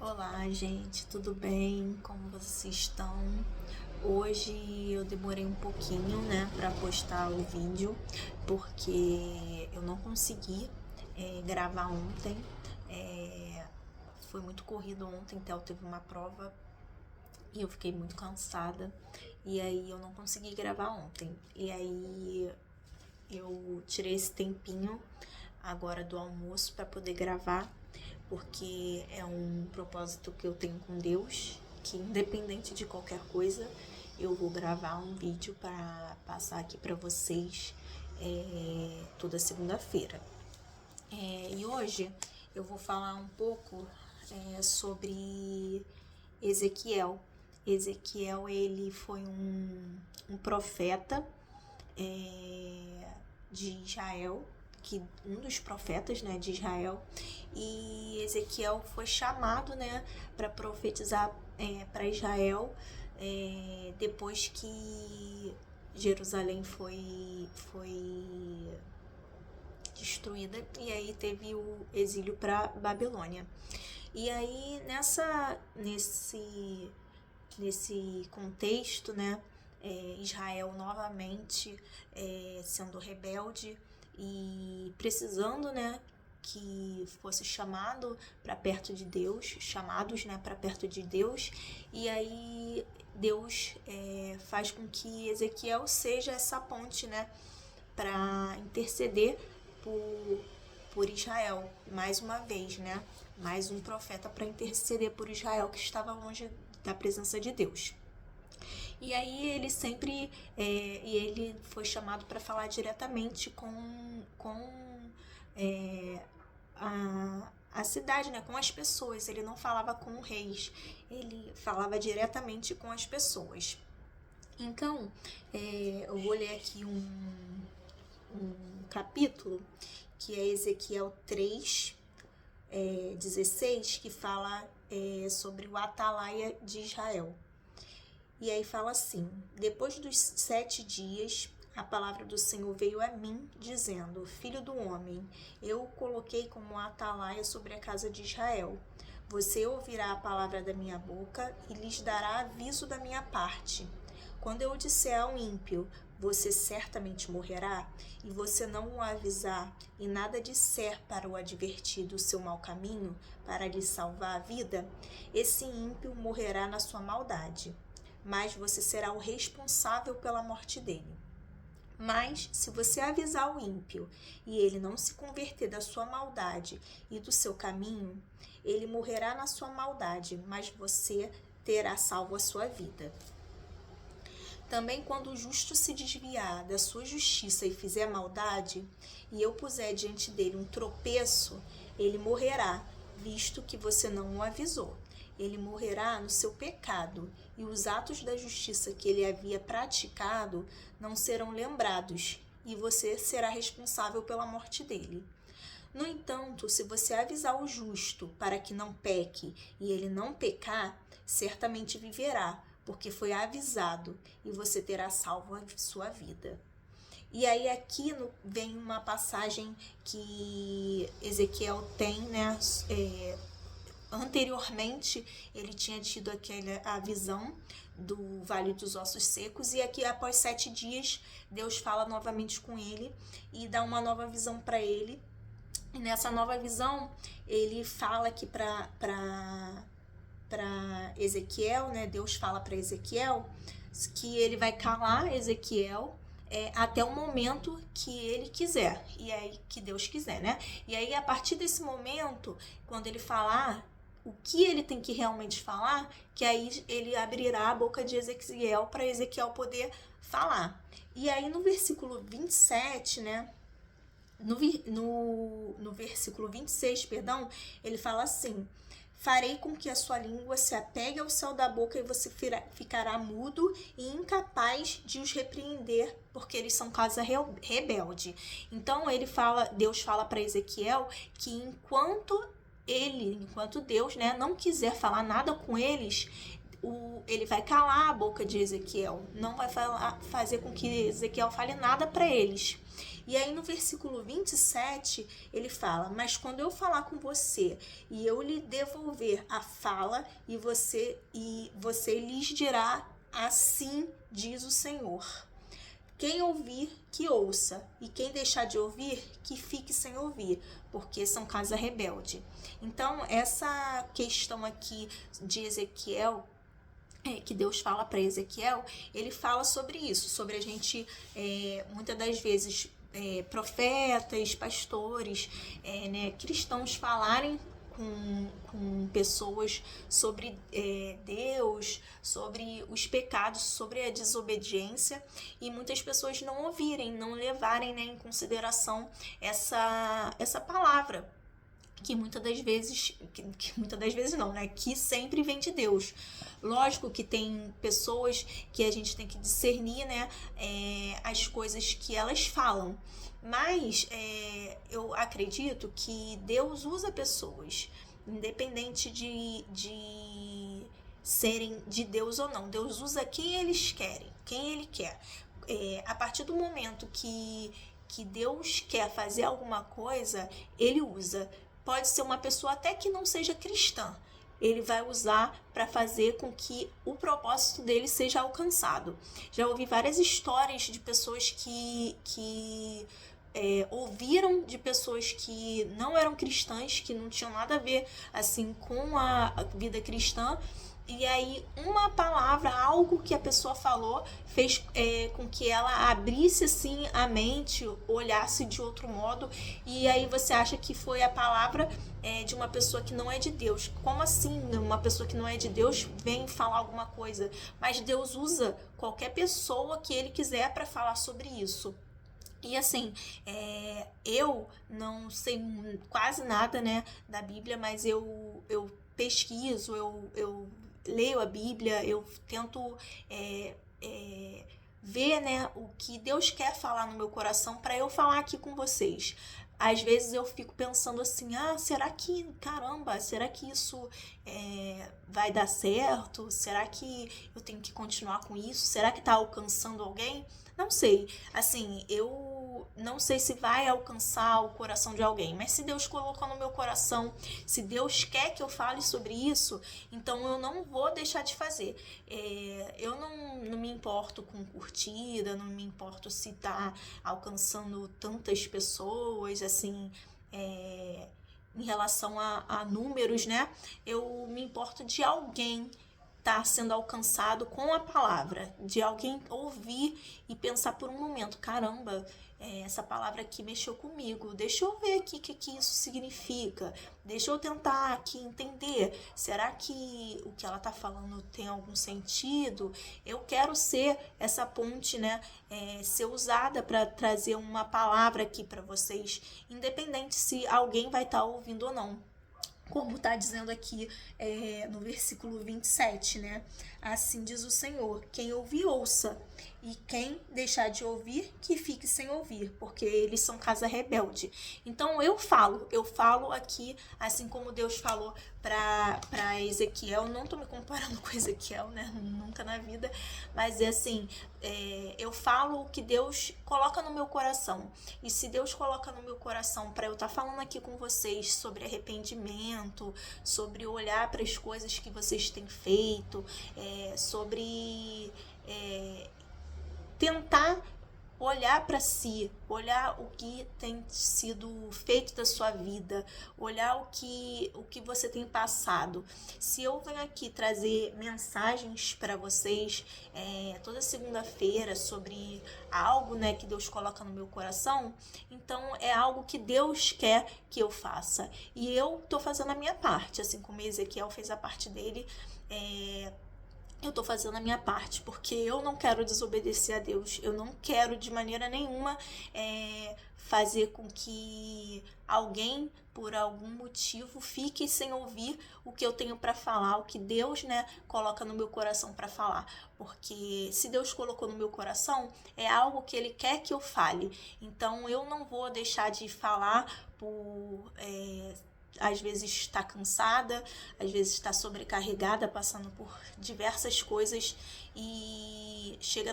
Olá, gente, tudo bem? Como vocês estão? Hoje eu demorei um pouquinho, né, para postar o vídeo, porque eu não consegui gravar ontem. Foi muito corrido ontem, Theo teve uma prova e eu fiquei muito cansada. E aí eu não consegui gravar ontem. E aí eu tirei esse tempinho agora do almoço para poder gravar, porque é um propósito que eu tenho com Deus, que independente de qualquer coisa, eu vou gravar um vídeo para passar aqui para vocês toda segunda-feira. E hoje eu vou falar um pouco sobre Ezequiel. Ezequiel, ele foi um profeta de Israel, um dos profetas, né, de Israel, e Ezequiel foi chamado, né, para profetizar para Israel depois que Jerusalém foi destruída, e aí teve o exílio para Babilônia. E aí nesse contexto, né, Israel novamente sendo rebelde e precisando, né, que fosse chamado para perto de Deus, chamados, né, para perto de Deus. E aí Deus faz com que Ezequiel seja essa ponte, né, para interceder por Israel, mais uma vez, né? Mais um profeta para interceder por Israel que estava longe da presença de Deus. E aí ele foi chamado para falar diretamente com a cidade, né? Com as pessoas. Ele não falava com reis, ele falava diretamente com as pessoas. Então, eu vou ler aqui um capítulo que é Ezequiel 3, 16, que fala sobre o atalaia de Israel. E aí fala assim: depois dos 7 dias, a palavra do Senhor veio a mim, dizendo: Filho do homem, eu o coloquei como atalaia sobre a casa de Israel. Você ouvirá a palavra da minha boca e lhes dará aviso da minha parte. Quando eu disser ao ímpio: você certamente morrerá, e você não o avisar e nada disser para o advertir do seu mau caminho, para lhe salvar a vida, esse ímpio morrerá na sua maldade, mas você será o responsável pela morte dele. Mas, se você avisar o ímpio e ele não se converter da sua maldade e do seu caminho, ele morrerá na sua maldade, mas você terá salvo a sua vida. Também quando o justo se desviar da sua justiça e fizer maldade, e eu puser diante dele um tropeço, ele morrerá, visto que você não o avisou. Ele morrerá no seu pecado, e os atos da justiça que ele havia praticado não serão lembrados, e você será responsável pela morte dele. No entanto, se você avisar o justo para que não peque, e ele não pecar, certamente viverá, porque foi avisado, e você terá salvo a sua vida. E aí aqui vem uma passagem que Ezequiel tem, né? Anteriormente ele tinha tido a visão do Vale dos Ossos Secos, e aqui após 7 dias Deus fala novamente com ele e dá uma nova visão para ele. E nessa nova visão ele fala que para Ezequiel, né? Deus fala para Ezequiel que ele vai calar Ezequiel até o momento que ele quiser, e aí que Deus quiser, né? E aí a partir desse momento, quando ele falar o que ele tem que realmente falar, que aí ele abrirá a boca de Ezequiel para Ezequiel poder falar. E aí no versículo 27, né? No versículo 26, perdão, ele fala assim: farei com que a sua língua se apegue ao céu da boca e você ficará mudo e incapaz de os repreender, porque eles são casa rebelde. Então Deus fala para Ezequiel que enquanto Deus, né, não quiser falar nada com eles, ele vai calar a boca de Ezequiel, não vai fazer com que Ezequiel fale nada para eles. E aí no versículo 27, ele fala: mas quando eu falar com você e eu lhe devolver a fala, e você lhes dirá: assim diz o Senhor. Quem ouvir, que ouça, e quem deixar de ouvir, que fique sem ouvir, porque são casa rebelde. Então, essa questão aqui de Ezequiel, que Deus fala para Ezequiel, ele fala sobre isso, sobre a gente, muitas das vezes, profetas, pastores, cristãos falarem com pessoas sobre Deus, sobre os pecados, sobre a desobediência, e muitas pessoas não ouvirem, não levarem, né, em consideração essa palavra, que muitas das vezes não, né? Que sempre vem de Deus. Lógico que tem pessoas que a gente tem que discernir, né? As coisas que elas falam. Mas eu acredito que Deus usa pessoas, independente de serem de Deus ou não. Deus usa quem eles querem, quem Ele quer. A partir do momento que Deus quer fazer alguma coisa, Ele usa. Pode ser uma pessoa até que não seja cristã. Ele vai usar para fazer com que o propósito dele seja alcançado. Já ouvi várias histórias de pessoas que ouviram de pessoas que não eram cristãs, que não tinham nada a ver assim com a vida cristã, e aí uma palavra, algo que a pessoa falou, fez com que ela abrisse assim a mente, olhasse de outro modo, e aí você acha que foi a palavra de uma pessoa que não é de Deus. Como assim uma pessoa que não é de Deus vem falar alguma coisa? Mas Deus usa qualquer pessoa que Ele quiser para falar sobre isso. E assim, eu não sei quase nada, né, da Bíblia, mas eu pesquiso, eu leio a Bíblia, eu tento ver, né, o que Deus quer falar no meu coração para eu falar aqui com vocês. Às vezes eu fico pensando assim, será que, caramba, será que isso vai dar certo? Será que eu tenho que continuar com isso? Será que tá alcançando alguém? Não sei, assim, eu não sei se vai alcançar o coração de alguém, mas se Deus colocou no meu coração, se Deus quer que eu fale sobre isso, então eu não vou deixar de fazer. Eu não me importo com curtida, não me importo se tá alcançando tantas pessoas, assim, em relação a números, né? Eu me importo de alguém está sendo alcançado com a palavra, de alguém ouvir e pensar por um momento, caramba, essa palavra aqui mexeu comigo, deixa eu ver aqui o que isso significa, deixa eu tentar aqui entender, será que o que ela está falando tem algum sentido? Eu quero ser essa ponte, né, ser usada para trazer uma palavra aqui para vocês, independente se alguém vai estar ouvindo ou não. Como está dizendo aqui no versículo 27, né? Assim diz o Senhor, quem ouvir, ouça, e quem deixar de ouvir, que fique sem ouvir, porque eles são casa rebelde. Então eu falo aqui, assim como Deus falou para Ezequiel, não tô me comparando com Ezequiel, né? Nunca na vida, mas assim, eu falo o que Deus coloca no meu coração. E se Deus coloca no meu coração para eu estar falando aqui com vocês sobre arrependimento, sobre olhar para as coisas que vocês têm feito, sobre tentar olhar para si, olhar o que tem sido feito da sua vida, olhar o que você tem passado. Se eu venho aqui trazer mensagens para vocês toda segunda-feira sobre algo, né, que Deus coloca no meu coração, então é algo que Deus quer que eu faça. E eu tô fazendo a minha parte, assim como Ezequiel fez a parte dele. Eu tô fazendo a minha parte, porque eu não quero desobedecer a Deus, eu não quero de maneira nenhuma fazer com que alguém, por algum motivo, fique sem ouvir o que eu tenho para falar, o que Deus, né, coloca no meu coração para falar, porque se Deus colocou no meu coração, é algo que Ele quer que eu fale, então eu não vou deixar de falar por às vezes está cansada, às vezes está sobrecarregada, passando por diversas coisas, e chega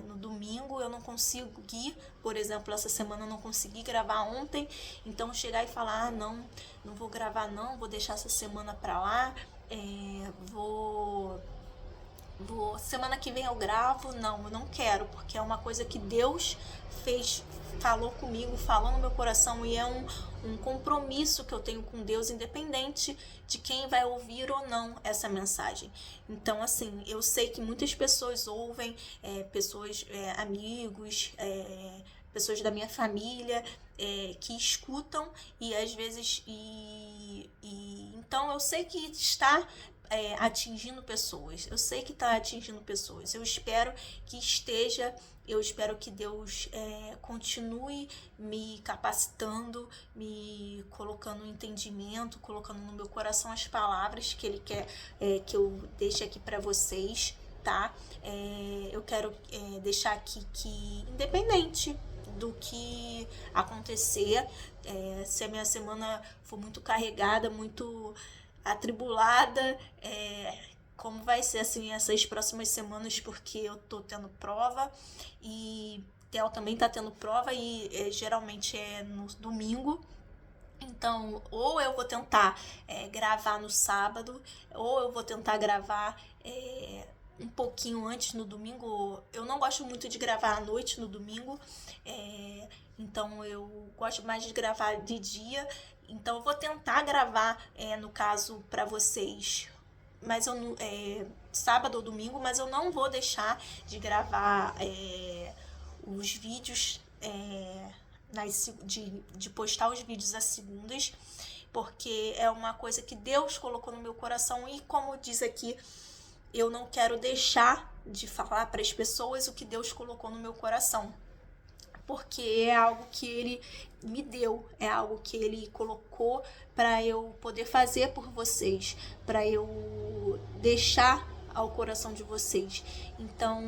no domingo, eu não consigo ir, por exemplo, essa semana eu não consegui gravar ontem, então chegar e falar, não vou gravar não, vou deixar essa semana pra lá, semana que vem eu gravo. Não, eu não quero, porque é uma coisa que Deus falou comigo, falou no meu coração, e é um compromisso que eu tenho com Deus, independente de quem vai ouvir ou não essa mensagem. Então, assim, eu sei que muitas pessoas ouvem, amigos, pessoas da minha família, que escutam, e às vezes, então eu sei que está atingindo pessoas. Eu sei que está atingindo pessoas. Eu espero que esteja. Eu espero que Deus continue me capacitando, me colocando no entendimento, colocando no meu coração as palavras que Ele quer que eu deixe aqui para vocês, tá? Eu quero deixar aqui que, independente do que acontecer, se a minha semana for muito carregada, muito atribulada, como vai ser assim essas próximas semanas, porque eu tô tendo prova e Theo também tá tendo prova, e geralmente é no domingo. Então, ou eu vou tentar gravar no sábado, ou eu vou tentar gravar um pouquinho antes no domingo. Eu não gosto muito de gravar à noite no domingo, então eu gosto mais de gravar de dia. Então eu vou tentar gravar, no caso, para vocês, mas eu sábado ou domingo, mas eu não vou deixar de gravar os vídeos, de postar os vídeos às segundas, porque é uma coisa que Deus colocou no meu coração, e como diz aqui, eu não quero deixar de falar para as pessoas o que Deus colocou no meu coração, porque é algo que Ele me deu, é algo que Ele colocou para eu poder fazer por vocês, para eu deixar ao coração de vocês. Então,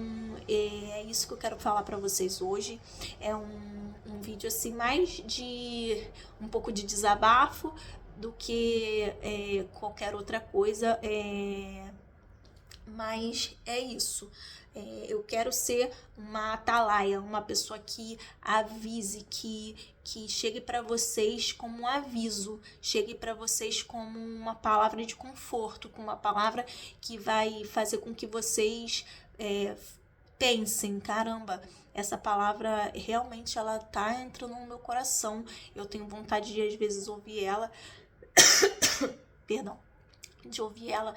é isso que eu quero falar para vocês hoje. É um vídeo assim, mais de um pouco de desabafo do que qualquer outra coisa, mas é isso. Eu quero ser uma atalaia, uma pessoa que avise, que chegue para vocês como um aviso, chegue para vocês como uma palavra de conforto, com uma palavra que vai fazer com que vocês pensem, caramba, essa palavra realmente ela tá entrando no meu coração, eu tenho vontade de às vezes ouvir ela, perdão, de ouvir ela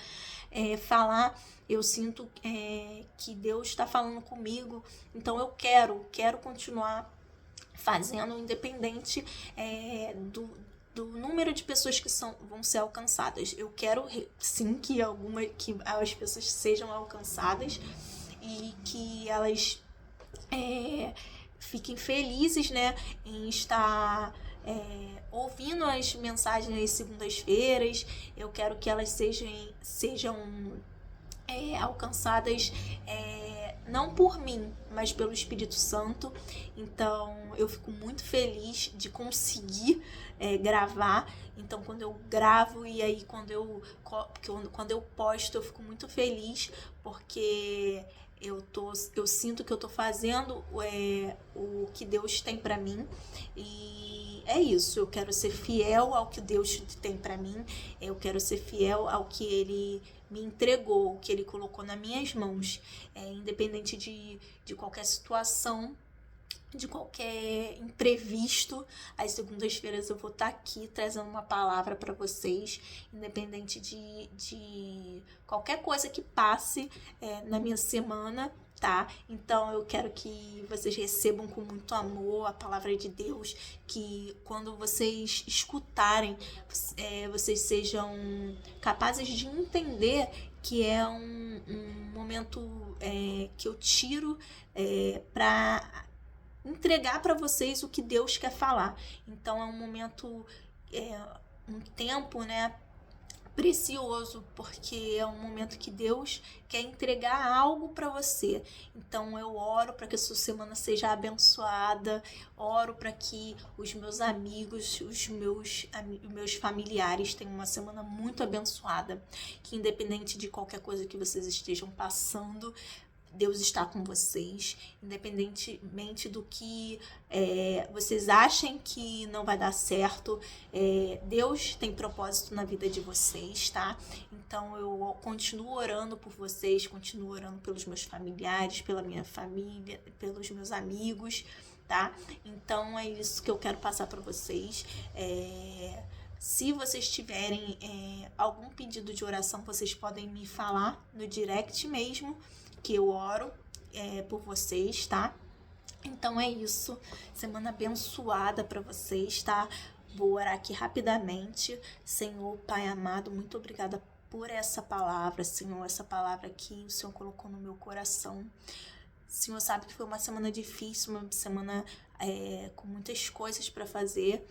falar. Eu sinto que Deus está falando comigo, então eu quero continuar fazendo, independente do número de pessoas que vão ser alcançadas. Eu quero sim que as pessoas sejam alcançadas e que elas fiquem felizes, né, em estar ouvindo as mensagens às segundas-feiras. Eu quero que elas sejam alcançadas não por mim, mas pelo Espírito Santo. Então eu fico muito feliz de conseguir gravar. Então quando eu gravo e aí quando eu posto, eu fico muito feliz, porque eu sinto que eu tô fazendo o que Deus tem pra mim, e é isso. Eu quero ser fiel ao que Deus tem pra mim, eu quero ser fiel ao que Ele me entregou, o que Ele colocou nas minhas mãos, independente de qualquer situação, de qualquer imprevisto. Às segundas-feiras eu vou estar aqui trazendo uma palavra para vocês, independente de qualquer coisa que passe na minha semana, tá? Então eu quero que vocês recebam com muito amor a palavra de Deus, que quando vocês escutarem, vocês sejam capazes de entender que é um momento que eu tiro para entregar para vocês o que Deus quer falar. Então é um momento, um tempo, né, precioso, porque é um momento que Deus quer entregar algo para você. Então eu oro para que a sua semana seja abençoada, oro para que os meus amigos, os meus familiares tenham uma semana muito abençoada, que independente de qualquer coisa que vocês estejam passando, Deus está com vocês, independentemente do que vocês achem que não vai dar certo, Deus tem propósito na vida de vocês, tá? Então eu continuo orando por vocês, continuo orando pelos meus familiares, pela minha família, pelos meus amigos, tá? Então é isso que eu quero passar para vocês. Se vocês tiverem algum pedido de oração, vocês podem me falar no direct mesmo, que eu oro por vocês, tá? Então é isso, semana abençoada para vocês, tá? Vou orar aqui rapidamente. Senhor, Pai amado, muito obrigada por essa palavra, Senhor, essa palavra que o Senhor colocou no meu coração. O Senhor sabe que foi uma semana difícil, uma semana com muitas coisas para fazer,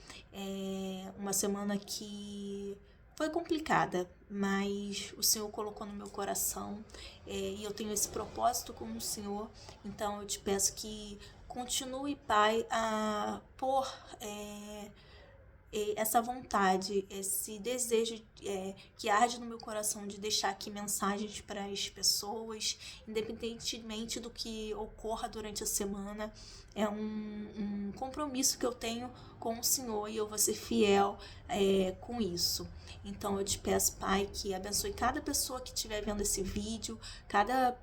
uma semana que foi complicada, mas o Senhor colocou no meu coração e eu tenho esse propósito com o Senhor. Então eu te peço que continue, Pai, a pôr essa vontade, esse desejo que arde no meu coração de deixar aqui mensagens para as pessoas, independentemente do que ocorra durante a semana. É um compromisso que eu tenho com o Senhor e eu vou ser fiel com isso. Então eu te peço, Pai, que abençoe cada pessoa que estiver vendo esse vídeo, cada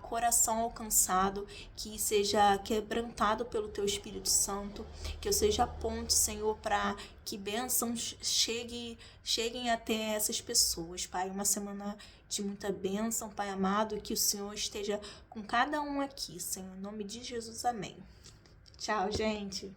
coração alcançado, que seja quebrantado pelo Teu Espírito Santo, que eu seja a ponte, Senhor, para que bênçãos cheguem até essas pessoas, Pai. Uma semana de muita bênção, Pai amado, que o Senhor esteja com cada um aqui, Senhor. Em nome de Jesus, amém. Tchau, gente.